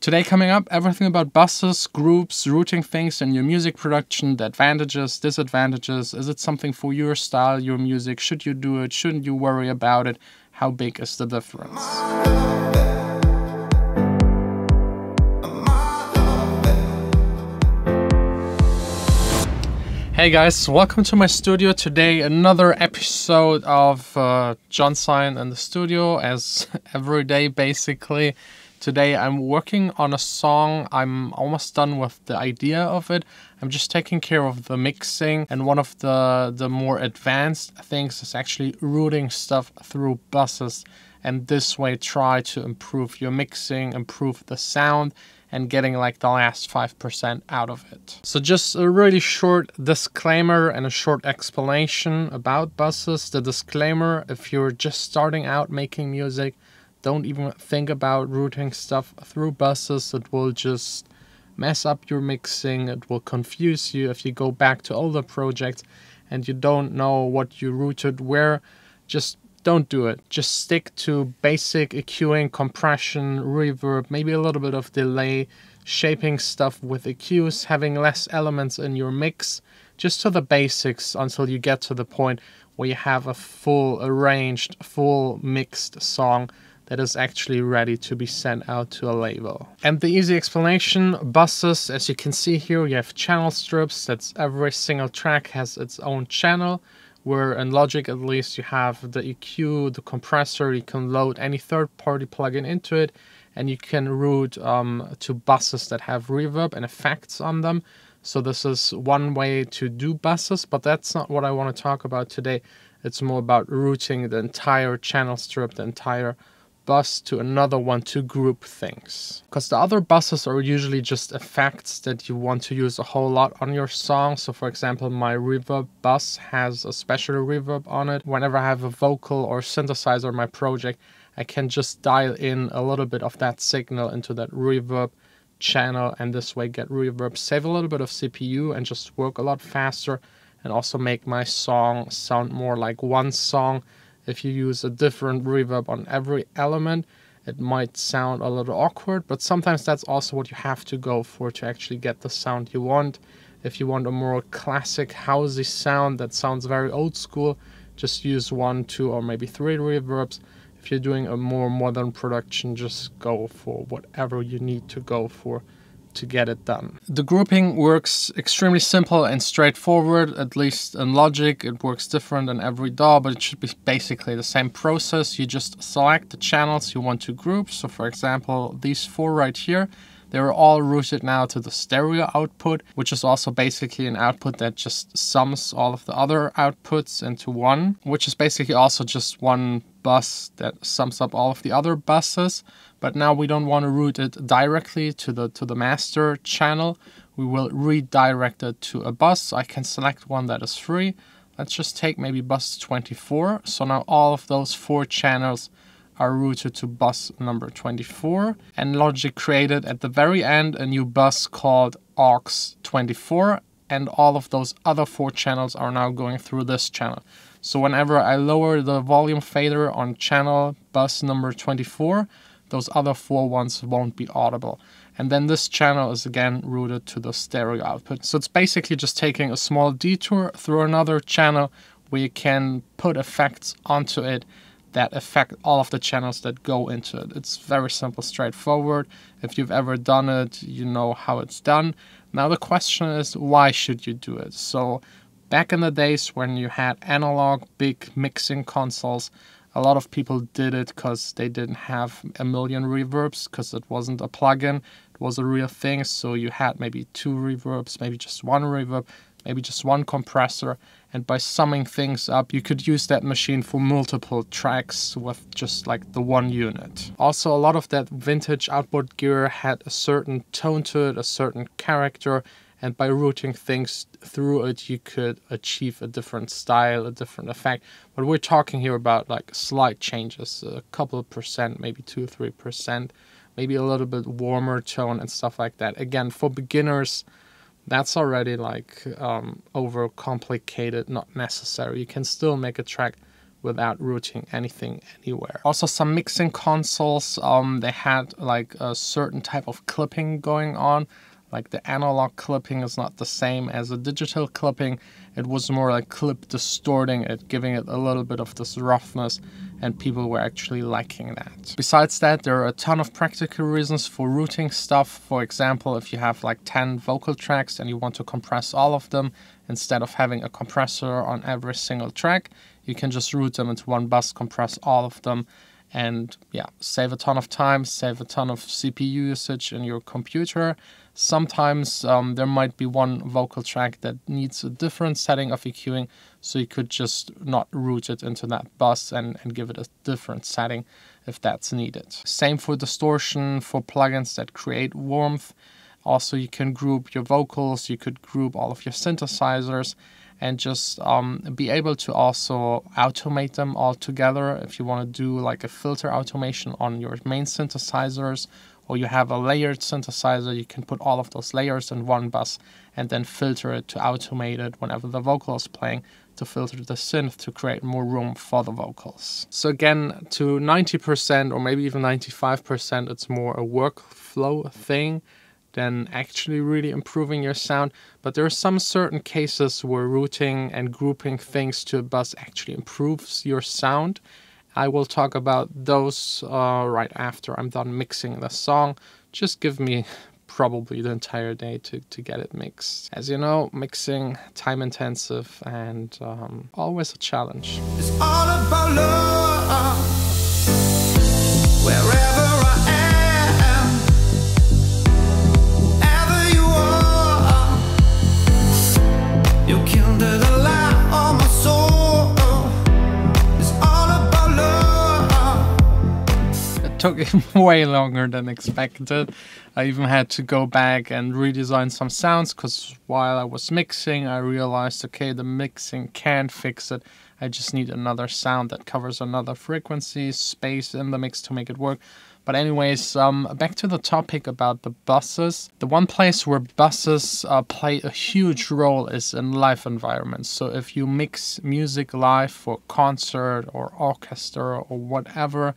Today coming up, everything about buses, groups, routing things in your music production, the advantages, disadvantages. Is it something for your style, your music? Should you do it? Shouldn't you worry about it? How big is the difference? Hey guys, welcome to my studio. Today another episode of Jon Sine in the studio, as every day basically. Today I'm working on a song. I'm almost done with the idea of it. I'm just taking care of the mixing, and one of the more advanced things is actually routing stuff through buses, and this way try to improve your mixing, improve the sound, and getting like the last 5% out of it. So just a really short disclaimer and a short explanation about buses. The disclaimer: if you're just starting out making music, don't even think about routing stuff through buses. It will just mess up your mixing. It will confuse you if you go back to older projects and you don't know what you routed where. Just don't do it. Just stick to basic EQing, compression, reverb, maybe a little bit of delay, shaping stuff with EQs, having less elements in your mix, just to the basics until you get to the point where you have a full arranged, full mixed song that is actually ready to be sent out to a label. And the easy explanation: buses, as you can see here, you have channel strips. That's every single track has its own channel, where in Logic at least you have the EQ, the compressor. You can load any third-party plugin into it, and you can route to buses that have reverb and effects on them. So this is one way to do buses, but that's not what I want to talk about today. It's more about routing the entire channel strip, the entire bus to another one to group things. Because the other buses are usually just effects that you want to use a whole lot on your song. So for example, my reverb bus has a special reverb on it. Whenever I have a vocal or synthesizer in my project, I can just dial in a little bit of that signal into that reverb channel, and this way get reverb, save a little bit of CPU, and just work a lot faster, and also make my song sound more like one song. If you use a different reverb on every element, it might sound a little awkward, but sometimes that's also what you have to go for to actually get the sound you want. If you want a more classic housey sound that sounds very old school, just use 1, 2, or maybe 3 reverbs. If you're doing a more modern production, just go for whatever you need to go for to get it done. The grouping works extremely simple and straightforward, at least in Logic. It works different in every DAW, but it should be basically the same process. You just select the channels you want to group. So for example, these 4 right here, they're all routed now to the stereo output, which is also basically an output that just sums all of the other outputs into one, which is basically also just one bus that sums up all of the other buses. But now we don't want to route it directly to the master channel. We will redirect it to a bus. So I can select one that is free. Let's just take maybe bus 24. So now all of those 4 channels are routed to bus number 24. And Logic created at the very end a new bus called aux 24. And all of those other 4 channels are now going through this channel. So whenever I lower the volume fader on channel bus number 24, those other 4 ones won't be audible. And then this channel is again routed to the stereo output. So it's basically just taking a small detour through another channel where you can put effects onto it that affect all of the channels that go into it. It's very simple, straightforward. If you've ever done it, you know how it's done. Now the question is, why should you do it? So back in the days when you had analog big mixing consoles, a lot of people did it because they didn't have a million reverbs, because it wasn't a plugin, it was a real thing. So you had maybe 2 reverbs, maybe just 1 reverb, maybe just 1 compressor. And by summing things up, you could use that machine for multiple tracks with just like the 1 unit. Also, a lot of that vintage outboard gear had a certain tone to it, a certain character. And by routing things through it, you could achieve a different style, a different effect. But we're talking here about like slight changes, a couple of percent, maybe 2-3%, maybe a little bit warmer tone and stuff like that. Again, for beginners, that's already like overcomplicated, not necessary. You can still make a track without routing anything anywhere. Also, some mixing consoles, they had like a certain type of clipping going on. Like the analog clipping is not the same as a digital clipping. It was more like clip distorting it, giving it a little bit of this roughness, and people were actually liking that. Besides that, there are a ton of practical reasons for routing stuff. For example, if you have like 10 vocal tracks and you want to compress all of them, instead of having a compressor on every single track, you can just route them into one bus, compress all of them, and yeah, save a ton of time, save a ton of CPU usage in your computer. Sometimes there might be one vocal track that needs a different setting of EQing, so you could just not route it into that bus and give it a different setting if that's needed. Same for distortion, for plugins that create warmth. Also, you can group your vocals, you could group all of your synthesizers, and just be able to also automate them all together. If you want to do like a filter automation on your main synthesizers, or you have a layered synthesizer, you can put all of those layers in one bus and then filter it to automate it whenever the vocal is playing, to filter the synth to create more room for the vocals. So again, to 90% or maybe even 95%, it's more a workflow thing than actually really improving your sound. But there are some certain cases where routing and grouping things to a bus actually improves your sound. I will talk about those right after I'm done mixing the song. Just give me probably the entire day to get it mixed. As you know, mixing, time intensive, and always a challenge. It's all about love. Wherever I am, whoever you are, you kindle the light on my soul. Took way longer than expected. I even had to go back and redesign some sounds, because while I was mixing I realized, okay, the mixing can't fix it. I just need another sound that covers another frequency space in the mix to make it work. But anyways, back to the topic about the buses. The one place where buses play a huge role is in live environments. So if you mix music live for concert or orchestra or whatever,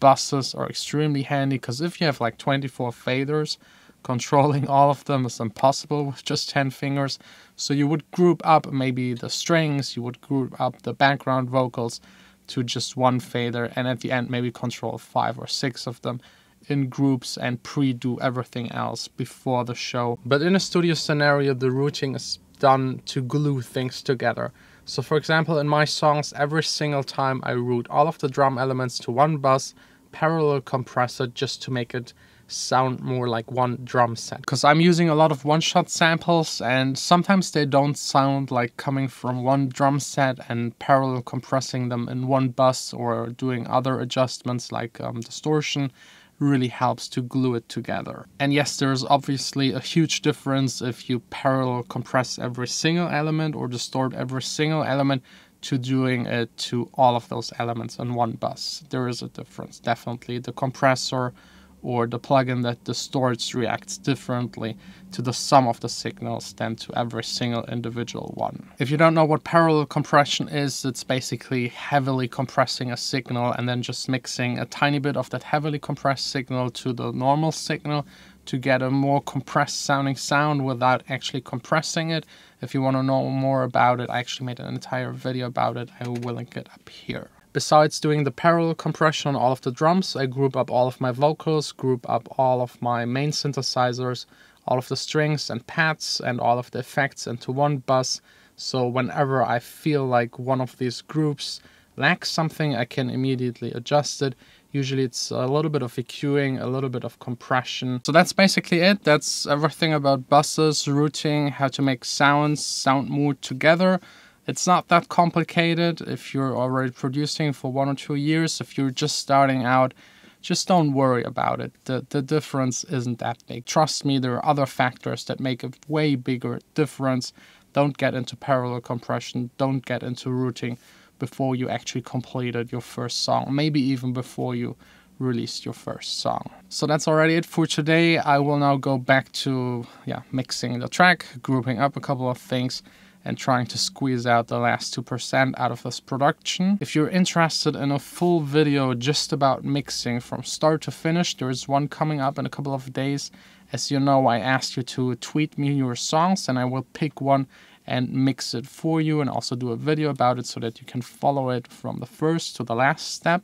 buses are extremely handy, because if you have like 24 faders, controlling all of them is impossible with just 10 fingers. So you would group up maybe the strings, you would group up the background vocals to just one fader, and at the end maybe control 5 or 6 of them in groups and pre-do everything else before the show. But in a studio scenario, the routing is done to glue things together. So for example, in my songs, every single time I route all of the drum elements to one bus, parallel compress it just to make it sound more like one drum set. Because I'm using a lot of one-shot samples, and sometimes they don't sound like coming from one drum set, and parallel compressing them in one bus or doing other adjustments like distortion really helps to glue it together. And yes, there's obviously a huge difference if you parallel compress every single element or distort every single element to doing it to all of those elements in one bus. There is a difference, definitely. The compressor or the plugin that distorts reacts differently to the sum of the signals than to every single individual one. If you don't know what parallel compression is, it's basically heavily compressing a signal and then just mixing a tiny bit of that heavily compressed signal to the normal signal to get a more compressed sounding sound without actually compressing it. If you want to know more about it, I actually made an entire video about it. I will link it up here. Besides doing the parallel compression on all of the drums, I group up all of my vocals, group up all of my main synthesizers, all of the strings and pads and all of the effects into one bus. So whenever I feel like one of these groups lacks something, I can immediately adjust it. Usually it's a little bit of EQing, a little bit of compression. So that's basically it. That's everything about buses, routing, how to make sounds, sound mood together. It's not that complicated if you're already producing for 1 or 2 years. If you're just starting out, just don't worry about it. The difference isn't that big. Trust me, there are other factors that make a way bigger difference. Don't get into parallel compression. Don't get into routing before you actually completed your first song. Maybe even before you released your first song. So that's already it for today. I will now go back to mixing the track, grouping up a couple of things, and trying to squeeze out the last 2% out of this production. If you're interested in a full video just about mixing from start to finish, there is one coming up in a couple of days. As you know, I asked you to tweet me your songs and I will pick one and mix it for you and also do a video about it so that you can follow it from the first to the last step.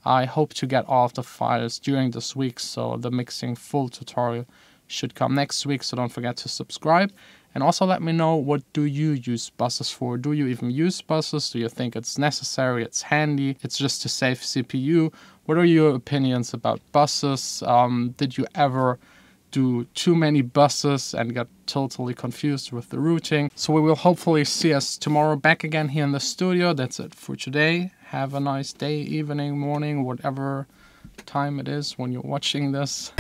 I hope to get all of the files during this week, so the mixing full tutorial should come next week, so don't forget to subscribe. And also let me know, what do you use BUSSES for? Do you even use BUSSES? Do you think it's necessary, it's handy, it's just to save CPU? What are your opinions about BUSSES? Did you ever do too many buses and got totally confused with the routing? So we will hopefully see us tomorrow back again here in the studio. That's it for today. Have a nice day, evening, morning, whatever time it is when you're watching this.